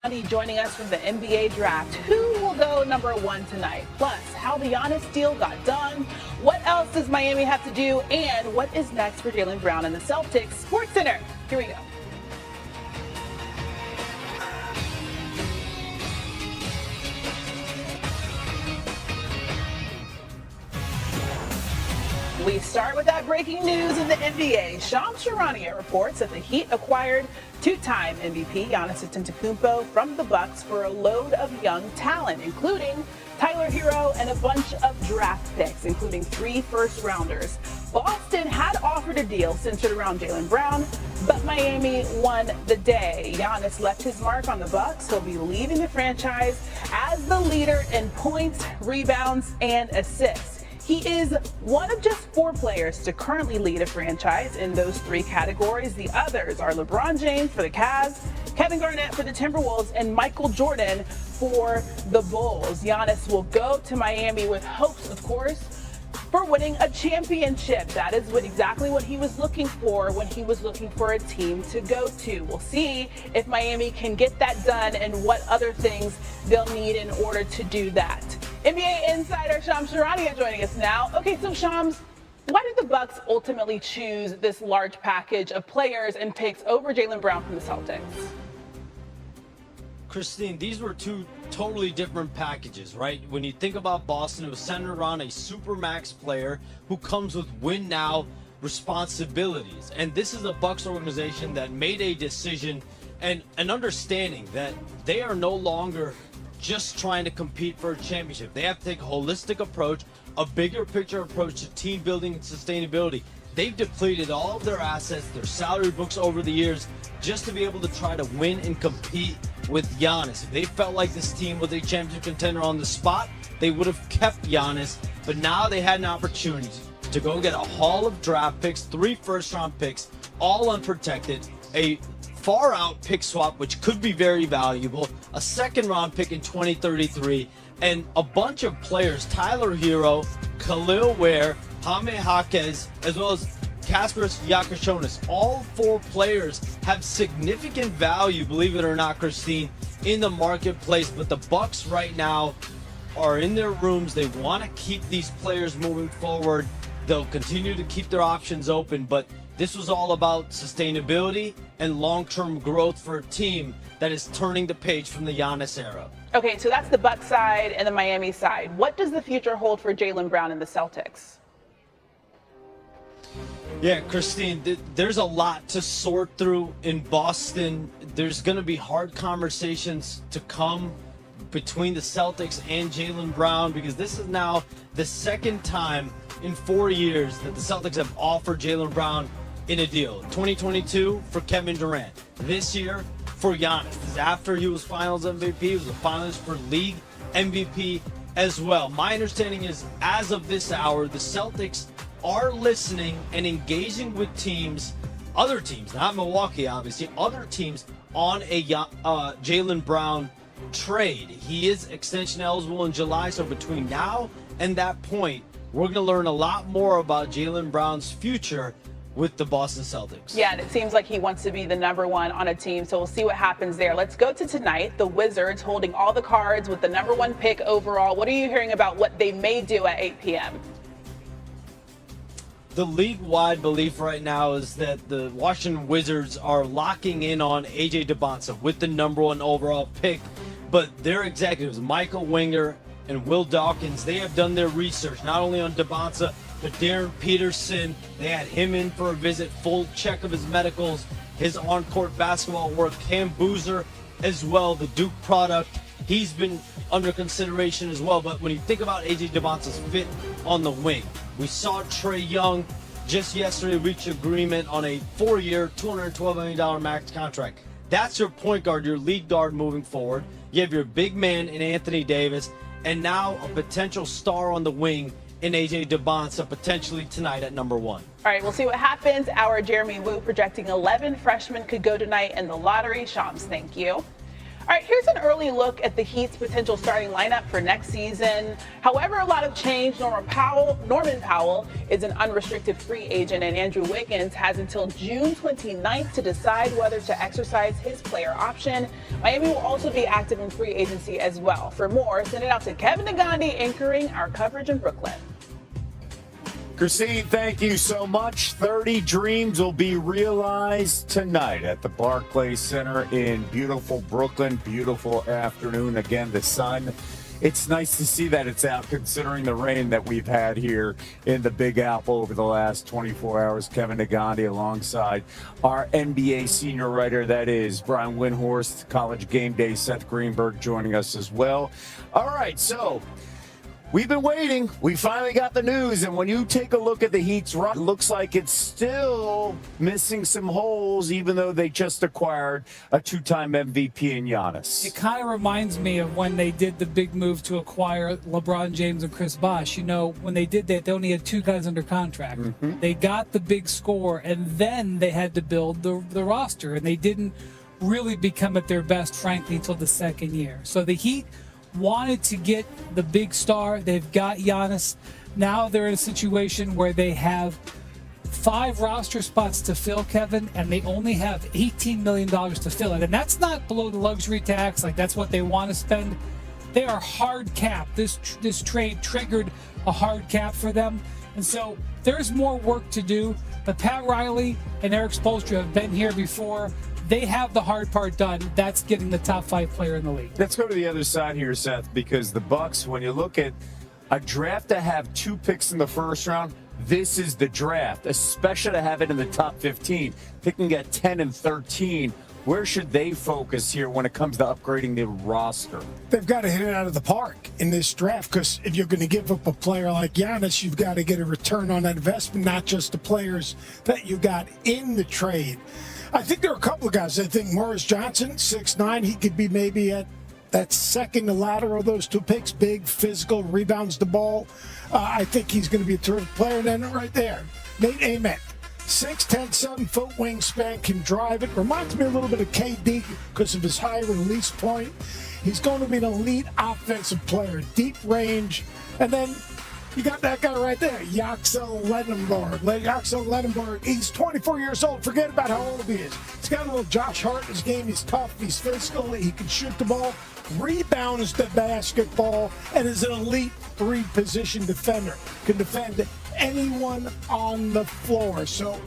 Joining us from the NBA draft. Who will go number 1 tonight? Plus, how the Giannis deal got done. What else does Miami have to do? And what is next for Jaylen Brown and the Celtics? SportsCenter. Here we go. We start with that breaking news in the NBA. Shannon reports that the Heat acquired two-time MVP Giannis Antetokounmpo from the Bucks for a load of young talent, including Tyler Hero and a bunch of draft picks, including 3 first-rounders. Boston had offered a deal centered around Jaylen Brown, but Miami won the day. Giannis left his mark on the Bucks. He'll be leaving the franchise as the leader in points, rebounds, and assists. He is one of just 4 players to currently lead a franchise in those 3 categories. The others are LeBron James for the Cavs, Kevin Garnett for the Timberwolves, and Michael Jordan for the Bulls. Giannis will go to Miami with hopes, of course, for winning a championship. That is exactly what he was looking for when he was looking for a team to go to. We'll see if Miami can get that done and what other things they'll need in order to do that. NBA insider Shams Charania joining us now. Okay, so Shams, why did the Bucks ultimately choose this large package of players and picks over Jaylen Brown from the Celtics? Christine, these were 2 totally different packages, right? When you think about Boston, it was centered around a supermax player who comes with win now responsibilities. And this is a Bucks organization that made a decision and an understanding that they are no longer just trying to compete for a championship. They have to take a holistic approach, a bigger picture approach to team building and sustainability. They've depleted all of their assets, their salary books over the years, just to be able to try to win and compete with Giannis. If they felt like this team was a championship contender on the spot, they would have kept Giannis. But now they had an opportunity to go get a haul of draft picks, 3 first-round picks, all unprotected, a far-out pick swap, which could be very valuable, a second-round pick in 2033, and a bunch of players, Tyler Hero, Khalil Ware, Jaime Jaquez, as well as Kasparas Yakashonis. All 4 players have significant value, believe it or not, Christine, in the marketplace. But the Bucks right now are in their rooms. They want to keep these players moving forward. They'll continue to keep their options open, but this was all about sustainability and long-term growth for a team that is turning the page from the Giannis era. Okay, so that's the Bucks side and the Miami side. What does the future hold for Jaylen Brown and the Celtics? Yeah, Christine, there's a lot to sort through in Boston. There's going to be hard conversations to come between the Celtics and Jaylen Brown, because this is now the second time in 4 years that the Celtics have offered Jaylen Brown in a deal. 2022 for Kevin Durant. This year for Giannis. This is after he was Finals MVP. He was a finalist for League MVP as well. My understanding is, as of this hour, the Celtics are listening and engaging with teams, other teams, not Milwaukee, obviously, other teams on a Jaylen Brown trade. He is extension eligible in July, so between now and that point, we're going to learn a lot more about Jaylen Brown's future with the Boston Celtics. Yeah, and it seems like he wants to be the number 1 on a team, so we'll see what happens there. Let's go to tonight. The Wizards holding all the cards with the number 1 pick overall. What are you hearing about what they may do at 8 p.m.? The league-wide belief right now is that the Washington Wizards are locking in on A.J. Debonsa with the number 1 overall pick, but their executives, Michael Winger and Will Dawkins, they have done their research, not only on Debonsa, but Darren Peterson. They had him in for a visit, full check of his medicals, his on-court basketball work. Cam Boozer as well, the Duke product. He's been under consideration as well. But when you think about A.J. Debonsa's fit on the wing, we saw Trae Young just yesterday reach agreement on a 4-year, $212 million max contract. That's your point guard, your lead guard moving forward. You have your big man in Anthony Davis, and now a potential star on the wing in A.J. Debonsa, potentially tonight at number 1. All right, we'll see what happens. Our Jeremy Wu projecting 11 freshmen could go tonight in the lottery. Shams, thank you. All right, here's an early look at the Heat's potential starting lineup for next season. However, a lot of change. Norman Powell is an unrestricted free agent, and Andrew Wiggins has until June 29th to decide whether to exercise his player option. Miami will also be active in free agency as well. For more, send it out to Kevin Negandhi anchoring our coverage in Brooklyn. Christine, thank you so much. 30 dreams will be realized tonight at the Barclays Center in beautiful Brooklyn. Beautiful afternoon. Again, the sun. It's nice to see that it's out considering the rain that we've had here in the Big Apple over the last 24 hours. Kevin Negandhi alongside our NBA senior writer, that is Brian Windhorst, College Game Day, Seth Greenberg joining us as well. All right, so we've been waiting. We finally got the news. And when you take a look at the Heat's run, it looks like it's still missing some holes, even though they just acquired a two-time MVP in Giannis. It kind of reminds me of when they did the big move to acquire LeBron James and Chris Bosh. You know, when they did that, they only had two guys under contract. They got the big score, and then they had to build the roster. And they didn't really become at their best, frankly, until the second year. So the Heat wanted to get the big star. They've got Giannis. Now they're in a situation where they have 5 roster spots to fill, Kevin, and they only have $18 million to fill it. And that's not below the luxury tax. Like, that's what they want to spend. They are hard capped. This trade triggered a hard cap for them. And so there's more work to do. But Pat Riley and Eric Spoelstra have been here before. They have the hard part done. That's getting the top 5 player in the league. Let's go to the other side here, Seth, because the Bucks, when you look at a draft to have 2 picks in the first round, this is the draft, especially to have it in the top 15. They can get 10 and 13. Where should they focus here when it comes to upgrading the roster? They've got to hit it out of the park in this draft, because if you're going to give up a player like Giannis, you've got to get a return on that investment, not just the players that you got in the trade. I think there are a couple of guys. I think Morris Johnson, 6'9", he could be maybe at that second to ladder of those 2 picks. Big, physical, rebounds the ball. I think he's going to be a terrific player. And then right there, Nate Ament, 6'10", 7-foot wingspan, can drive it. Reminds me a little bit of KD because of his high release point. He's going to be an elite offensive player, deep range. And then you got that guy right there, Yaxel Lenenberg. He's 24 years old. Forget about how old he is. He's got a little Josh Hart in his game. He's tough. He's physical. He can shoot the ball, rebounds the basketball, and is an elite 3-position defender. Can defend anyone on the floor. So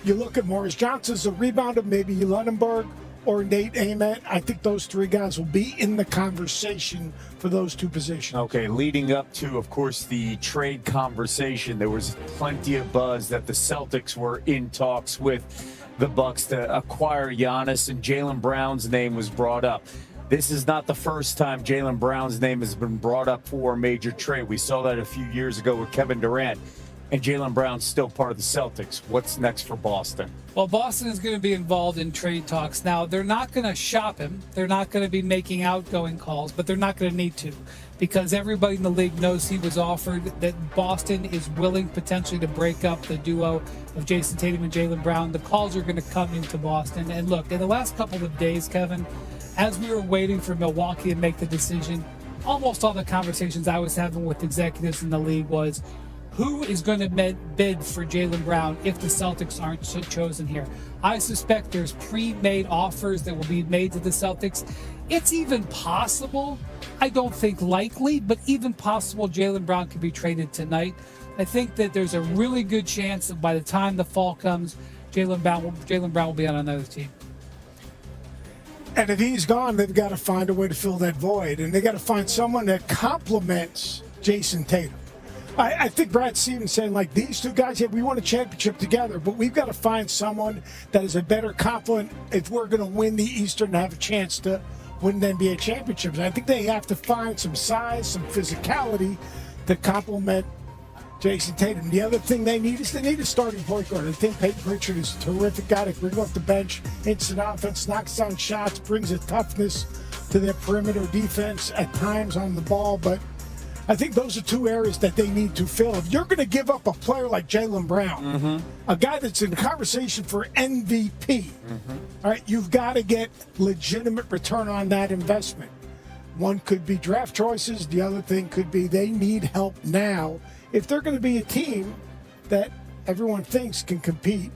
you look at Morris Johnson as a rebounder, maybe Lenenberg or Nate Ament. I think those 3 guys will be in the conversation for those 2 positions. Okay, leading up to, of course, the trade conversation, there was plenty of buzz that the Celtics were in talks with the Bucks to acquire Giannis, and Jaylen Brown's name was brought up. This is not the first time Jaylen Brown's name has been brought up for a major trade. We saw that a few years ago with Kevin Durant. And Jaylen Brown's still part of the Celtics. What's next for Boston? Well, Boston is going to be involved in trade talks. Now, they're not going to shop him. They're not going to be making outgoing calls, but they're not going to need to, because everybody in the league knows he was offered, that Boston is willing potentially to break up the duo of Jason Tatum and Jaylen Brown. The calls are going to come into Boston. And look, in the last couple of days, Kevin, as we were waiting for Milwaukee to make the decision, almost all the conversations I was having with executives in the league was, who is going to bid for Jaylen Brown if the Celtics aren't chosen here? I suspect there's pre-made offers that will be made to the Celtics. It's even possible, I don't think likely, but even possible Jaylen Brown could be traded tonight. I think that there's a really good chance that by the time the fall comes, Jaylen Brown will be on another team. And if he's gone, they've got to find a way to fill that void. And they got to find someone that complements Jason Tatum. I think Brad Stevens saying, like, these 2 guys, yeah, we won a championship together, but we've got to find someone that is a better complement if we're going to win the Eastern and have a chance to win the NBA championships. I think they have to find some size, some physicality to complement Jason Tatum. The other thing they need is they need a starting point guard. I think Peyton Pritchard is a terrific guy to bring off the bench, instant offense, knocks down shots, brings a toughness to their perimeter defense at times on the ball, but I think those are two areas that they need to fill. If you're going to give up a player like Jaylen Brown, a guy that's in conversation for MVP, all right, you've got to get legitimate return on that investment. One could be draft choices. The other thing could be they need help now if they're going to be a team that everyone thinks can compete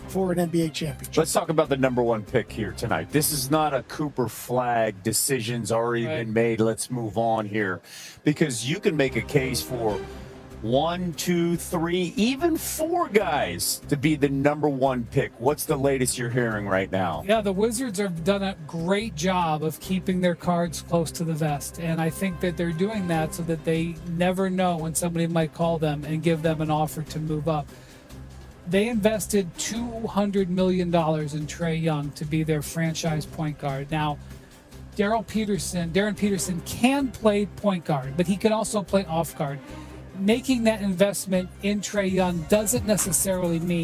for an NBA championship. Let's talk about the number 1 pick here tonight. This is not a Cooper flag. Decisions already been made. Let's move on here, because you can make a case for 1, 2, 3, even 4 guys to be the number 1 pick. What's the latest you're hearing right now? Yeah, the Wizards have done a great job of keeping their cards close to the vest, and I think that they're doing that so that they never know when somebody might call them and give them an offer to move up. They invested $200 million in Trae Young to be their franchise point guard. Now, Darren Peterson can play point guard, but he can also play off guard. Making that investment in Trae Young doesn't necessarily mean